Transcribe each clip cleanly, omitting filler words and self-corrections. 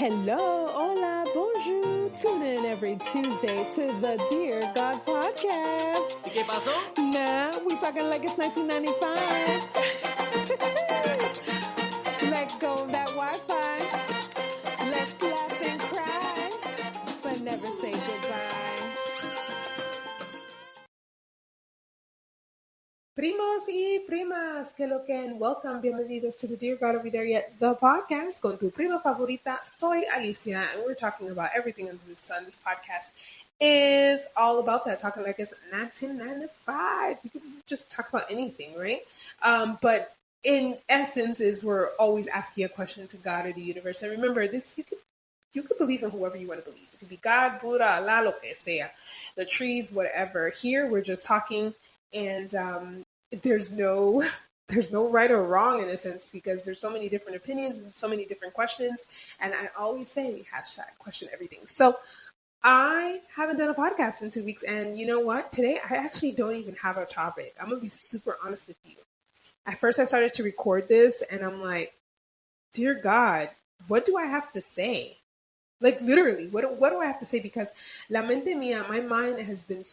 Hello, hola, bonjour. Tune in every Tuesday to the Dear God podcast. ¿Y qué pasó? Nah, we talking like it's 1995. Let go of that Wi-Fi. Let's laugh and cry, but never say goodbye. Primos y Primas, que lo que and welcome, bienvenidos to the Dear God Over There Yet, the podcast con tu prima favorita. Soy Alicia, and we're talking about everything under the sun. This podcast is all about that, talking like it's 1995. We can just talk about anything, right? But in essence, is we're always asking a question to God or the universe. And remember, this you could believe in whoever you want to believe. It could be God, Buddha, Allah, lo que sea, the trees, whatever. Here, we're just talking. And there's no right or wrong in a sense, because there's so many different opinions and so many different questions. And I always say #question everything. So I haven't done a podcast in 2 weeks. And you know what? Today, I actually don't even have a topic. I'm going to be super honest with you. At first, I started to record this and I'm like, dear God, what do I have to say? Like literally, what do I have to say? Because la mente mía, my mind has been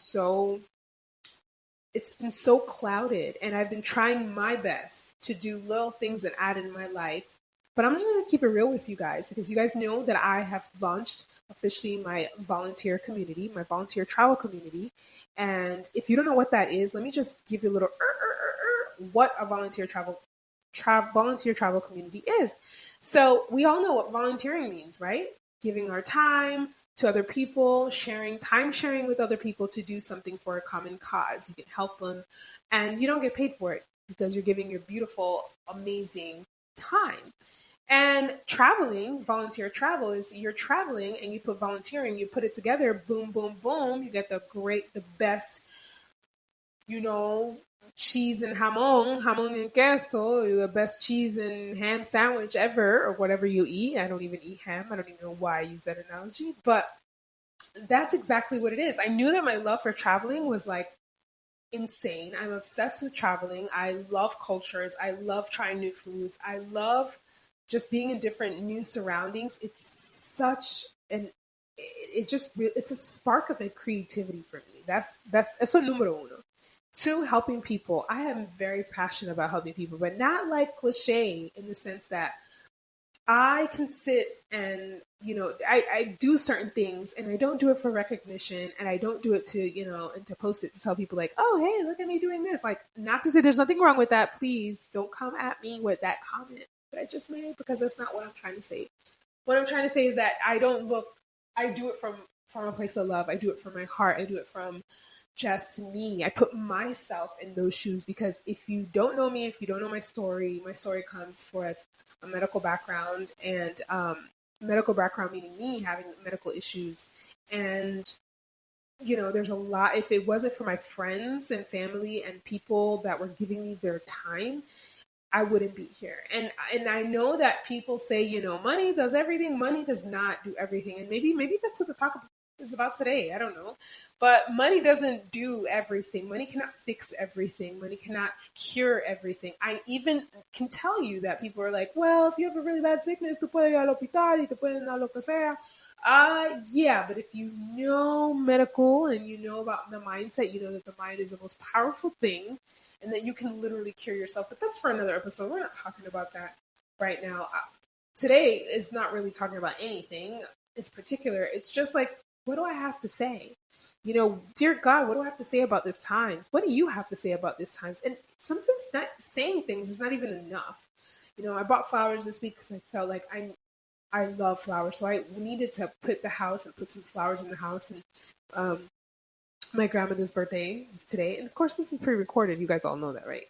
it's been so clouded, and I've been trying my best to do little things that add in my life. But I'm just going to keep it real with you guys, because you guys know that I have launched officially my volunteer community, my volunteer travel community. And if you don't know what that is, let me just give you a little what a volunteer travel community is. So we all know what volunteering means, right? Giving our time to other people, sharing with other people to do something for a common cause. You can help them, and you don't get paid for it because you're giving your beautiful, amazing time. And traveling, volunteer travel, is you're traveling and you put volunteering, you put it together, boom, boom, boom, you get the best, cheese and jamon and queso, the best cheese and ham sandwich ever, or whatever you eat. I don't even eat ham. I don't even know why I use that analogy, but that's exactly what it is. I knew that my love for traveling was like insane. I'm obsessed with traveling. I love cultures. I love trying new foods. I love just being in different new surroundings. It's it's a spark of creativity for me. That's eso número uno. 2, helping people. I am very passionate about helping people, but not like cliche in the sense that I can sit and, I do certain things, and I don't do it for recognition, and I don't do it to, and to post it to tell people like, oh, hey, look at me doing this. Like, not to say there's nothing wrong with that. Please don't come at me with that comment that I just made, because that's not what I'm trying to say. What I'm trying to say is that I do it from a place of love. I do it from my heart. I do it from just me. I put myself in those shoes, because if you don't know me, if you don't know my story comes forth a medical background, and medical background meaning me having medical issues. And, there's a lot. If it wasn't for my friends and family and people that were giving me their time, I wouldn't be here. And I know that people say, money does everything. Money does not do everything. And maybe that's what the talk is about today. I don't know. But money doesn't do everything. Money cannot fix everything. Money cannot cure everything. I even can tell you that people are like, well, if you have a really bad sickness, tú puedes ir al hospital y te pueden dar lo que sea. Yeah, but if you know medical and you know about the mindset, you know that the mind is the most powerful thing, and that you can literally cure yourself. But that's for another episode. We're not talking about that right now. Today is not really talking about anything in particular. It's just like, what do I have to say? Dear God, what do I have to say about this time? What do you have to say about this time? And sometimes not saying things is not even enough. I bought flowers this week because I felt like I love flowers. So I needed to put some flowers in the house. And my grandmother's birthday is today. And of course, this is pre-recorded. You guys all know that, right?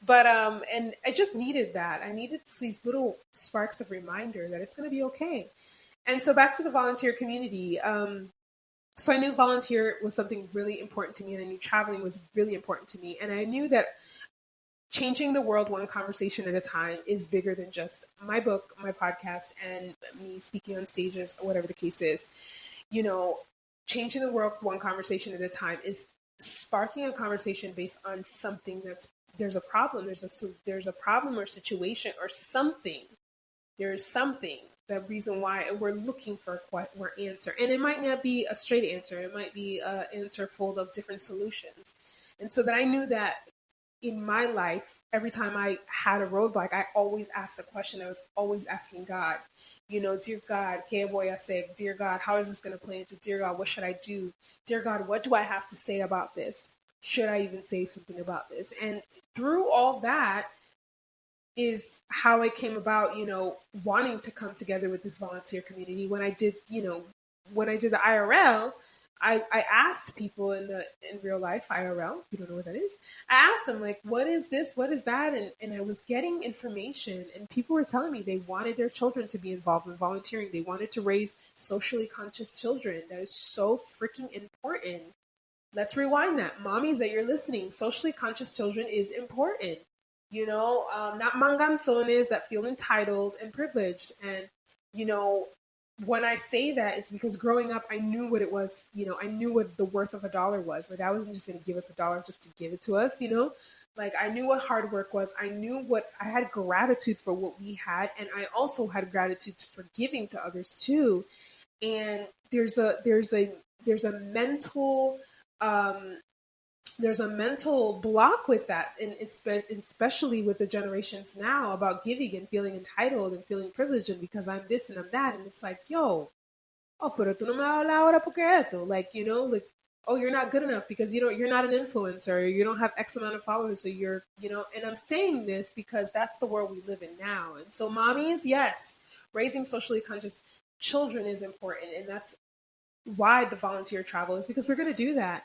But, and I just needed that. I needed these little sparks of reminder that it's going to be okay. And so back to the volunteer community. So I knew volunteer was something really important to me, and I knew traveling was really important to me. And I knew that changing the world one conversation at a time is bigger than just my book, my podcast, and me speaking on stages, or whatever the case is. Changing the world one conversation at a time is sparking a conversation based on something there's a problem. There's a problem or situation or something. There is something the reason why, and we're looking for our answer. And it might not be a straight answer. It might be an answer full of different solutions. And so that I knew that in my life, every time I had a roadblock, I always asked a question. I was always asking God, dear God, ¿qué voy a hacer? Dear God, how is this going to play into? Dear God, what should I do? Dear God, what do I have to say about this? Should I even say something about this? And through all that is how it came about, wanting to come together with this volunteer community. When I did the IRL, I asked people in real life IRL, you don't know what that is. I asked them, like, what is this? What is that? And I was getting information, and people were telling me they wanted their children to be involved in volunteering. They wanted to raise socially conscious children. That is so freaking important. Let's rewind that. Mommies that you're listening, socially conscious children is important. Not manganzones that feel entitled and privileged. And, when I say that, it's because growing up, I knew what it was. I knew what the worth of $1 was. My dad wasn't just going to give us $1 just to give it to us, Like, I knew what hard work was. I knew I had gratitude for what we had. And I also had gratitude for giving to others too. And there's a mental, there's a mental block with that, and especially with the generations now, about giving and feeling entitled and feeling privileged, and because I'm this and I'm that, and it's like, yo, oh, pero tú no me hablas ahora porque esto, like, oh, you're not good enough because you're not an influencer, you don't have X amount of followers, so you're, and I'm saying this because that's the world we live in now. And so, mommies, yes, raising socially conscious children is important, and that's why the volunteer travel is, because we're going to do that.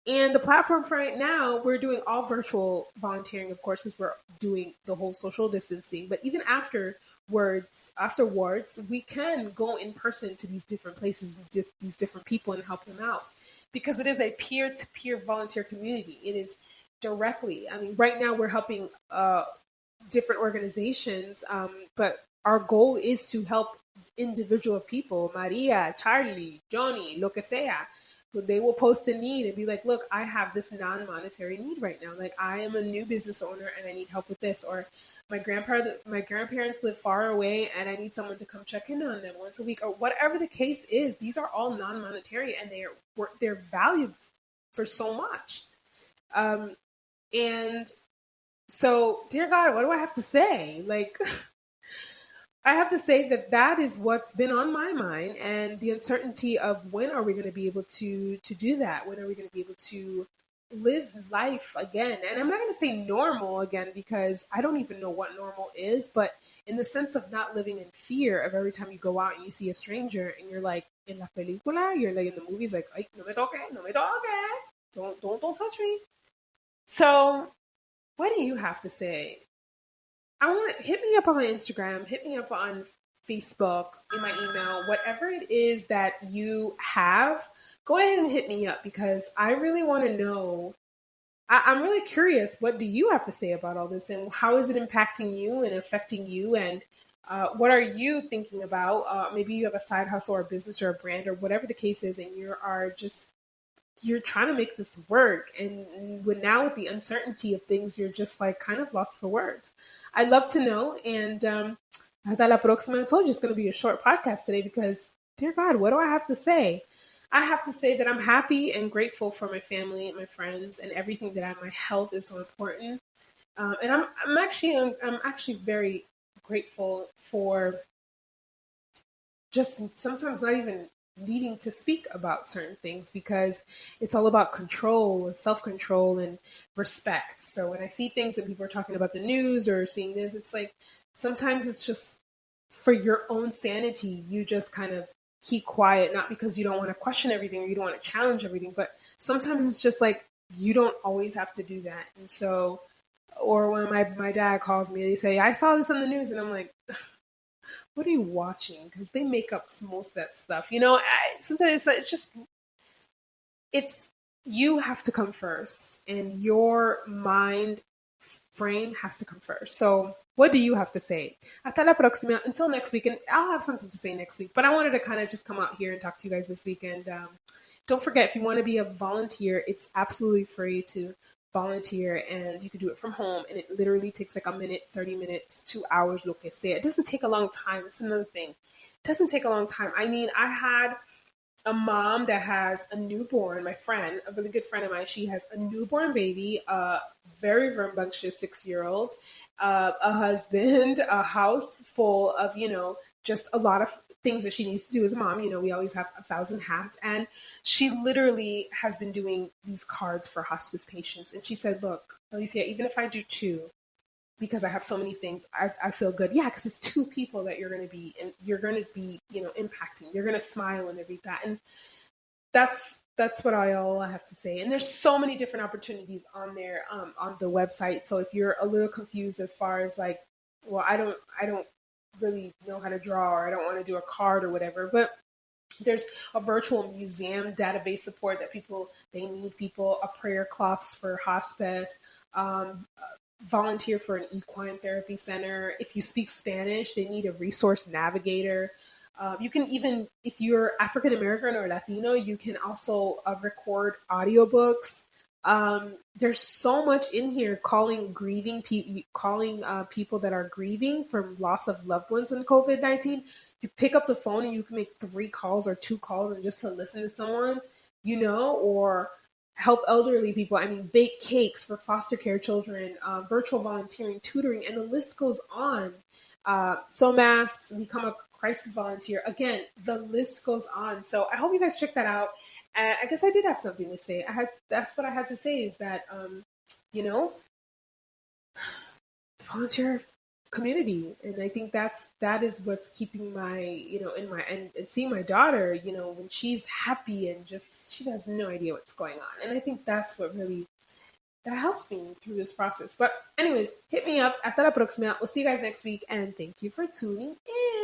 And the platform for right now, we're doing all virtual volunteering, of course, because we're doing the whole social distancing. But even afterwards, we can go in person to these different places, these different people, and help them out. Because it is a peer-to-peer volunteer community. It is directly. I mean, right now we're helping different organizations, but our goal is to help individual people, Maria, Charlie, Johnny, lo que sea. They will post a need and be like, look, I have this non-monetary need right now. Like, I am a new business owner and I need help with this. Or my grandparents live far away and I need someone to come check in on them once a week, or whatever the case is. These are all non-monetary, and they're valued for so much. And so, dear God, what do I have to say? Like, I have to say that is what's been on my mind, and the uncertainty of when are we going to be able to do that? When are we going to be able to live life again? And I'm not going to say normal again, because I don't even know what normal is, but in the sense of not living in fear of every time you go out and you see a stranger and you're like, in la película, you're like in the movies, like, ay, no me toque, no me toque, don't touch me. So what do you have to say? I want to hit me up on Instagram, hit me up on Facebook, in my email, whatever it is that you have, go ahead and hit me up, because I really want to know. I'm really curious. What do you have to say about all this, and how is it impacting you and affecting you? And what are you thinking about? Maybe you have a side hustle or a business or a brand or whatever the case is, and you're trying to make this work. And with the uncertainty of things, you're just like kind of lost for words. I'd love to know. And hasta la próxima. I told you it's going to be a short podcast today because, dear God, what do I have to say? I have to say that I'm happy and grateful for my family, my friends, and everything that I have. My health is so important. And I'm actually very grateful for just sometimes not even needing to speak about certain things, because it's all about control and self-control and respect. So when I see things that people are talking about the news or seeing this, it's like sometimes it's just for your own sanity, you just kind of keep quiet, not because you don't want to question everything or you don't want to challenge everything, but sometimes it's just like you don't always have to do that. And so, or when my dad calls me, they say, I saw this on the news, and I'm like, what are you watching? Because they make up most of that stuff. Sometimes it's you have to come first, and your mind frame has to come first. So what do you have to say? Hasta la próxima. Until next week, and I'll have something to say next week, but I wanted to kind of just come out here and talk to you guys this weekend. Don't forget, if you want to be a volunteer, it's absolutely free to volunteer, and you can do it from home, and it literally takes like a minute, 30 minutes, 2 hours, lo que sea. It doesn't take a long time. It's another thing. doesn't take a long time. I mean, I had a mom that has a newborn, my friend, a really good friend of mine, she has a newborn baby, a very rambunctious 6 year old, a husband, a house full of, just a lot of things that she needs to do as a mom. We always have 1,000 hats. And she literally has been doing these cards for hospice patients. And she said, look, Alicia, even if I do two, because I have so many things, I feel good. Yeah, because it's two people that you're going to be, and you're going to be, impacting. You're going to smile and everything. And that's what all I have to say. And there's so many different opportunities on there, on the website. So if you're a little confused as far as like, well, I don't really know how to draw, or I don't want to do a card or whatever, but there's a virtual museum database support that they need people, a prayer cloths for hospice, volunteer for an equine therapy center. If you speak Spanish, they need a resource navigator. You can even, if you're African American or Latino, you can also record audiobooks. There's so much in here calling people that are grieving from loss of loved ones in COVID-19. You pick up the phone and you can make 3 calls or 2 calls and just to listen to someone, or help elderly people. I mean, bake cakes for foster care children, virtual volunteering, tutoring, and the list goes on. Sew masks, become a crisis volunteer. Again, the list goes on. So I hope you guys check that out. I guess I did have something to say. That's what I had to say is that, the volunteer community. And I think that is what's keeping my, in my, and seeing my daughter, when she's happy and just, she has no idea what's going on. And I think that's what really, that helps me through this process. But anyways, hit me up. Hasta la próxima. We'll see you guys next week. And thank you for tuning in.